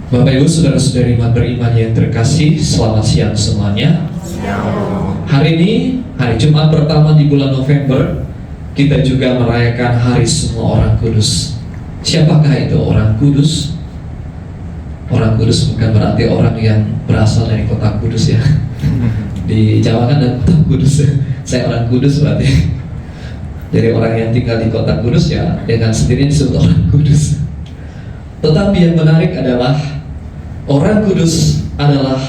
Bapak Ibu Saudara-saudari umat beriman yang terkasih, selamat siang semuanya. Hari ini, hari Jumat pertama di bulan November, kita juga merayakan Hari Semua Orang Kudus. Siapakah itu orang kudus? Orang kudus bukan berarti orang yang berasal dari kota Kudus ya. Di Jawa kan ada kota Kudus ya. Saya orang kudus berarti. Jadi orang yang tinggal di kota Kudus ya dengan sendirinya disebut orang kudus. Tetapi yang menarik adalah orang kudus adalah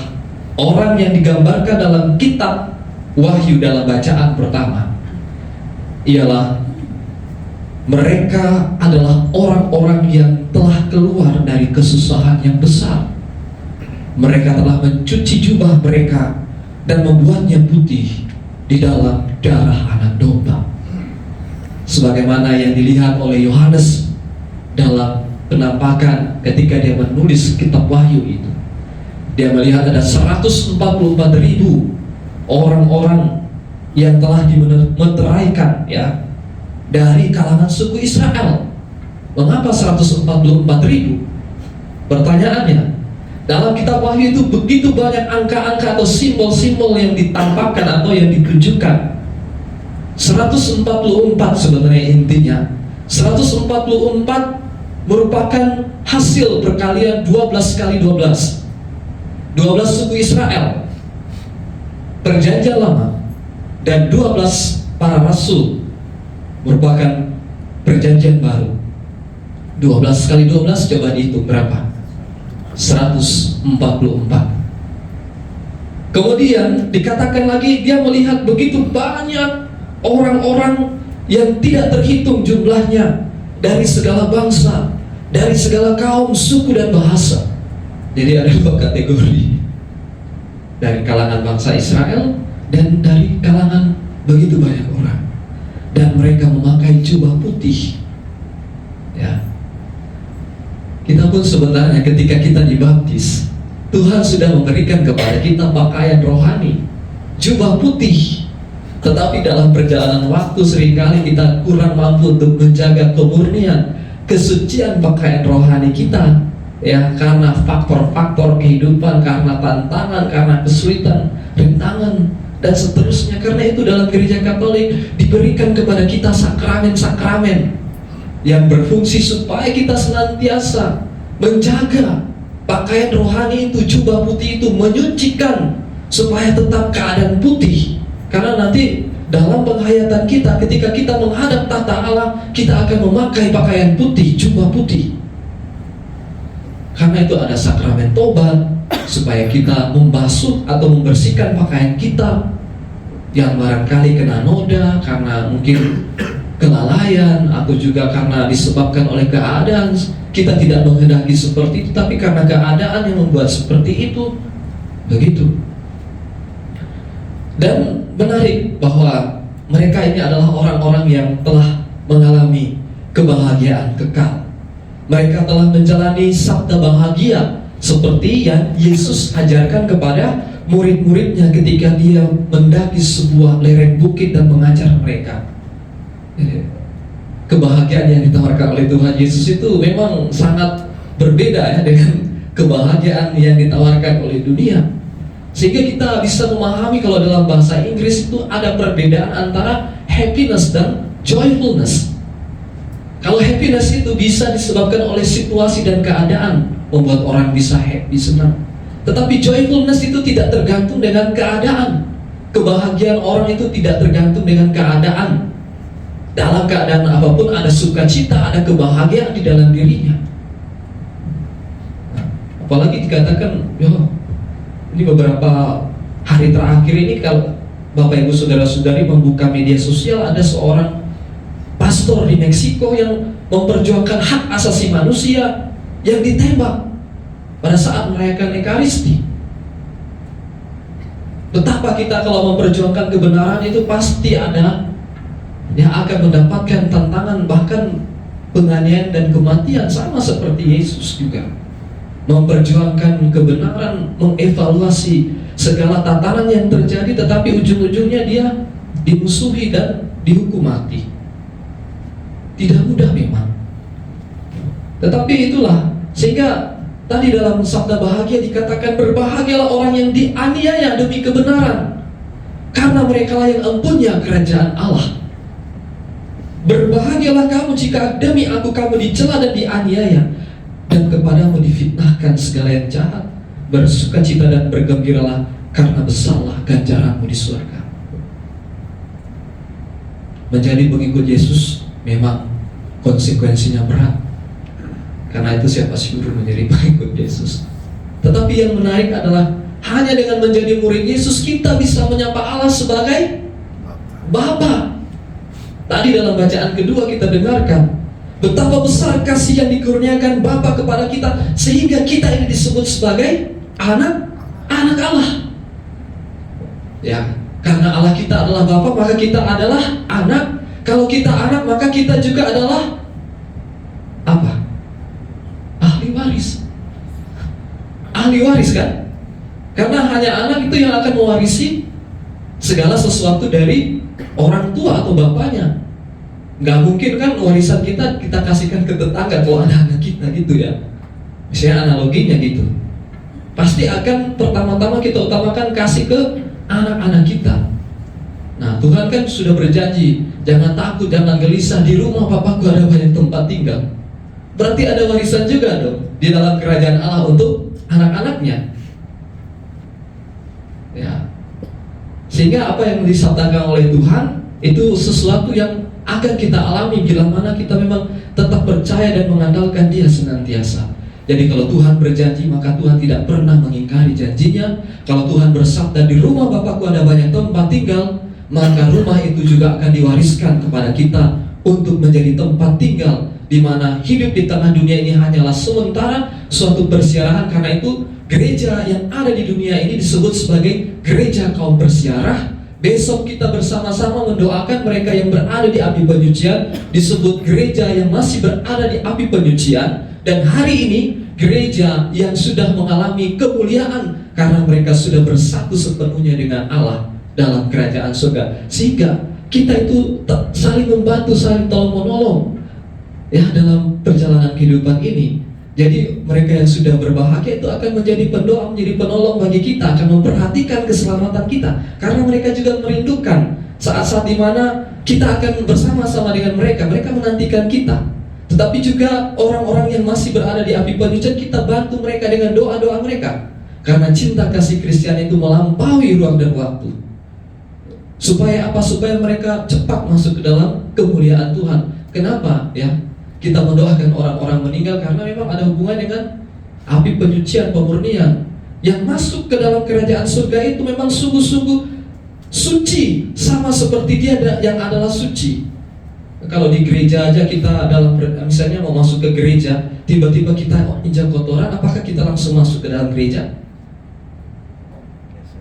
orang yang digambarkan dalam kitab Wahyu dalam bacaan pertama. Ialah mereka adalah orang-orang yang telah keluar dari kesusahan yang besar. Mereka telah mencuci jubah mereka dan membuatnya putih di dalam darah anak domba. Sebagaimana yang dilihat oleh Yohanes dalam penampakan ketika dia menulis kitab Wahyu itu. Dia melihat ada 144.000 orang-orang yang telah dimeteraikan ya dari kalangan suku Israel. Mengapa 144.000? Pertanyaannya, dalam kitab Wahyu itu begitu banyak angka-angka atau simbol-simbol yang ditampakkan atau yang ditunjukkan. 144 sebenarnya intinya. 144 merupakan hasil perkalian 12 kali 12. 12 suku Israel, Perjanjian Lama, dan 12 para rasul merupakan Perjanjian Baru. 12 kali 12 coba dihitung berapa? 144. Kemudian dikatakan lagi dia melihat begitu banyak orang-orang yang tidak terhitung jumlahnya dari segala bangsa, dari segala kaum, suku, dan bahasa. Jadi ada dua kategori, dari kalangan bangsa Israel dan dari kalangan begitu banyak orang. Dan mereka memakai jubah putih ya. Kita pun sebenarnya ketika kita dibaptis, Tuhan sudah memberikan kepada kita pakaian rohani, jubah putih. Tetapi dalam perjalanan waktu seringkali kita kurang mampu untuk menjaga kemurnian, kesucian pakaian rohani kita ya, karena faktor-faktor kehidupan, karena tantangan, karena kesulitan, rintangan, dan seterusnya. Karena itu dalam gereja Katolik diberikan kepada kita sakramen-sakramen yang berfungsi supaya kita senantiasa menjaga pakaian rohani itu, jubah putih itu, menyucikan supaya tetap keadaan putih. Karena nanti dalam penghayatan kita, ketika kita menghadap tahta Allah, kita akan memakai pakaian putih, jubah putih. Karena itu ada sakramen tobat, supaya kita membasuh atau membersihkan pakaian kita yang barangkali kena noda karena mungkin kelalaian, atau juga karena disebabkan oleh keadaan. Kita tidak menghendaki seperti itu, tapi karena keadaan yang membuat seperti itu. Begitu. Dan menarik bahwa mereka ini adalah orang-orang yang telah mengalami kebahagiaan kekal. Mereka telah menjalani sabda bahagia seperti yang Yesus ajarkan kepada murid-muridnya ketika dia mendaki sebuah lereng bukit dan mengajar mereka. Kebahagiaan yang ditawarkan oleh Tuhan Yesus itu memang sangat berbeda ya dengan kebahagiaan yang ditawarkan oleh dunia. Sehingga kita bisa memahami kalau dalam bahasa Inggris itu ada perbedaan antara happiness dan joyfulness. Kalau happiness itu bisa disebabkan oleh situasi dan keadaan, membuat orang bisa happy, senang. Tetapi joyfulness itu tidak tergantung dengan keadaan. Kebahagiaan orang itu tidak tergantung dengan keadaan. Dalam keadaan apapun ada sukacita, ada kebahagiaan di dalam dirinya. Apalagi dikatakan, ini beberapa hari terakhir ini kalau Bapak Ibu Saudara-saudari membuka media sosial, ada seorang pastor di Meksiko yang memperjuangkan hak asasi manusia yang ditembak pada saat merayakan Ekaristi. Betapa kita kalau memperjuangkan kebenaran itu pasti ada yang akan mendapatkan tantangan, bahkan penganiayaan dan kematian, sama seperti Yesus juga. Memperjuangkan kebenaran, mengevaluasi segala tatanan yang terjadi, tetapi ujung-ujungnya dia dimusuhi dan dihukum mati. Tidak mudah memang. Tetapi itulah, sehingga Tadi dalam sabda bahagia dikatakan, berbahagialah orang yang dianiaya demi kebenaran, karena merekalah yang empunya kerajaan Allah. Berbahagialah kamu jika demi aku kamu dicela dan dianiaya, dan kepadamu difitnahkan segala yang jahat. Bersukacita dan bergembiralah, karena besarlah ganjaranmu di surga. Menjadi pengikut Yesus memang konsekuensinya berat. Karena itu siapa suruh menjadi pengikut Yesus. Tetapi yang menarik adalah hanya dengan menjadi murid Yesus kita bisa menyapa Allah sebagai Bapa. Tadi dalam bacaan kedua kita dengarkan betapa besar kasih yang dikurniakan Bapa kepada kita, sehingga kita ini disebut sebagai anak Allah. Ya, karena Allah kita adalah Bapa, maka kita adalah anak. Kalau kita anak, maka kita juga adalah apa? Ahli waris. Ahli waris kan? Karena hanya anak itu yang akan mewarisi segala sesuatu dari orang tua atau bapaknya. Nggak mungkin kan warisan kita kasihkan ke tetangga kalau ada anak kita gitu ya. Misalnya analoginya gitu. Pasti akan pertama-tama kita utamakan kasih ke anak-anak kita. Nah, Tuhan kan sudah berjanji, jangan takut, jangan gelisah, di rumah Bapakku ada banyak tempat tinggal. Berarti ada warisan juga dong di dalam kerajaan Allah untuk anak-anaknya. Ya. Sehingga apa yang disabdakan oleh Tuhan itu sesuatu yang akan kita alami bila mana kita memang tetap percaya dan mengandalkan Dia senantiasa. Jadi kalau Tuhan berjanji, maka Tuhan tidak pernah mengingkari janjinya. Kalau Tuhan bersabda, di rumah Bapakku ada banyak tempat tinggal, maka rumah itu juga akan diwariskan kepada kita untuk menjadi tempat tinggal, di mana hidup di tengah dunia ini hanyalah sementara, suatu persiarahan. Karena itu gereja yang ada di dunia ini disebut sebagai gereja kaum bersiarah. Besok kita bersama-sama mendoakan mereka yang berada di api penyucian, disebut gereja yang masih berada di api penyucian. Dan hari ini gereja yang sudah mengalami kemuliaan, karena mereka sudah bersatu sepenuhnya dengan Allah dalam kerajaan surga. Sehingga kita itu saling membantu, saling tolong-menolong ya dalam perjalanan kehidupan ini. Jadi mereka yang sudah berbahagia itu akan menjadi pendoa, menjadi penolong bagi kita, akan memperhatikan keselamatan kita, karena mereka juga merindukan saat-saat dimana kita akan bersama-sama dengan mereka. Mereka menantikan kita. Tetapi juga orang-orang yang masih berada di api penyucian, kita bantu mereka dengan doa-doa mereka, karena cinta kasih Kristen itu melampaui ruang dan waktu. Supaya apa? Supaya mereka cepat masuk ke dalam kemuliaan Tuhan. Kenapa ya? Kita mendoakan orang-orang meninggal karena memang ada hubungan dengan api penyucian, pemurnian. Yang masuk ke dalam kerajaan surga itu memang sungguh-sungguh suci, sama seperti Dia yang adalah suci. Kalau di gereja aja kita misalnya mau masuk ke gereja, tiba-tiba kita injak kotoran, apakah kita langsung masuk ke dalam gereja?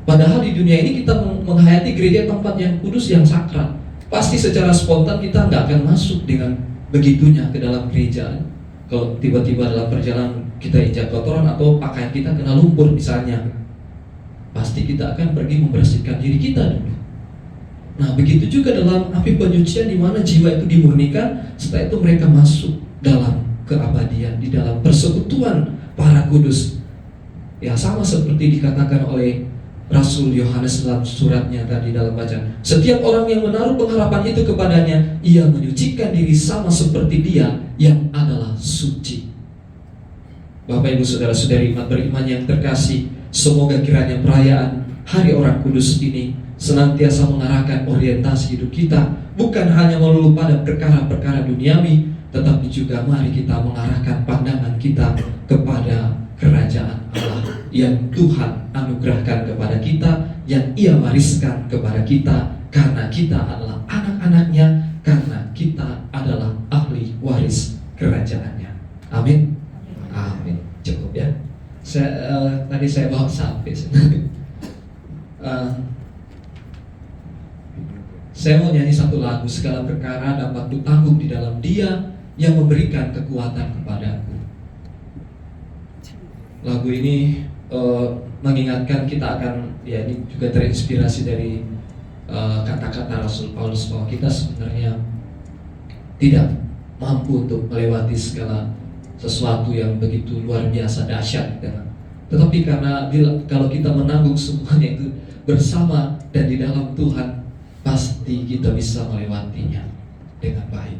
Padahal di dunia ini kita menghayati gereja tempat yang kudus, yang sakral. Pasti secara spontan kita nggak akan masuk dengan begitunya ke dalam gereja. Kalau tiba-tiba dalam perjalanan kita injak kotoran atau pakaian kita kena lumpur misalnya, pasti kita akan pergi membersihkan diri kita dulu. Nah, begitu juga dalam api penyucian, di mana jiwa itu dimurnikan, setelah itu mereka masuk dalam keabadian, di dalam persekutuan para kudus. Ya, sama seperti dikatakan oleh Rasul Yohanes dalam suratnya tadi dalam bacaan. Setiap orang yang menaruh pengharapan itu kepadanya, ia menyucikan diri sama seperti Dia yang adalah suci. Bapak Ibu Saudara-saudari umat beriman yang terkasih, semoga kiranya perayaan Hari Orang Kudus ini senantiasa mengarahkan orientasi hidup kita, bukan hanya melulu pada perkara-perkara duniawi, tetapi juga mari kita mengarahkan pandangan kita kepada kerajaan Allah yang Tuhan anugerahkan kepada kita, yang Ia wariskan kepada kita, karena kita adalah anak-anaknya, karena kita adalah ahli waris kerajaannya. Amin. Amin. Cukup ya. Tadi saya bawa sampai saya mau nyanyi satu lagu, segala perkara dapat kutanggung di dalam Dia yang memberikan kekuatan kepadaku. Lagu ini mengingatkan kita akan, ya ini juga terinspirasi dari kata-kata Rasul Paulus bahwa kita sebenarnya tidak mampu untuk melewati segala sesuatu yang begitu luar biasa dahsyat, kan? Tetapi kalau kita menanggung semuanya itu bersama dan di dalam Tuhan, pasti kita bisa melewatinya dengan baik.